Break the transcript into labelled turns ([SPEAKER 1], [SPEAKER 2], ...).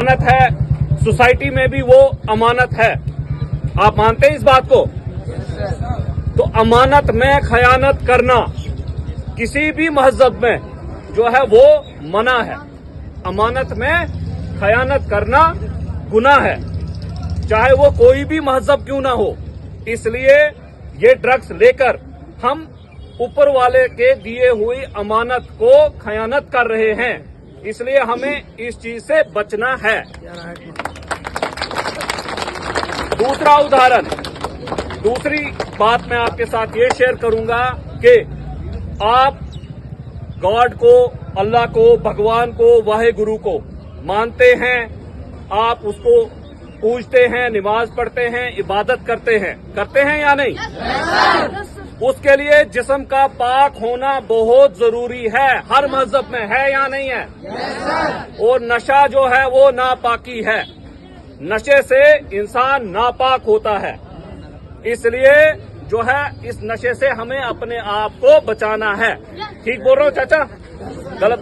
[SPEAKER 1] अमानत है, सोसाइटी में भी वो अमानत है। आप मानते हैं इस बात को? तो अमानत में खयानत करना किसी भी महज़ब में जो है वो मना है। अमानत में खयानत करना गुनाह है, चाहे वो कोई भी महज़ब क्यों ना हो। इसलिए ये ड्रग्स लेकर हम ऊपर वाले के दिए हुई अमानत को खयानत कर रहे हैं, इसलिए हमें इस चीज से बचना है। दूसरा उदाहरण, दूसरी बात मैं आपके साथ ये शेयर करूंगा कि आप गॉड को, अल्लाह को, भगवान को, वाहे गुरु को मानते हैं, आप उसको पूजते हैं, नमाज पढ़ते हैं, इबादत करते हैं या नहीं? उसके लिए जिस्म का पाक होना बहुत जरूरी है, हर मजहब में है या नहीं है? और नशा जो है वो नापाकी है, नशे से इंसान नापाक होता है। इसलिए जो है इस नशे से हमें अपने आप को बचाना है। ठीक बोल रहा हूँ चाचा? गलत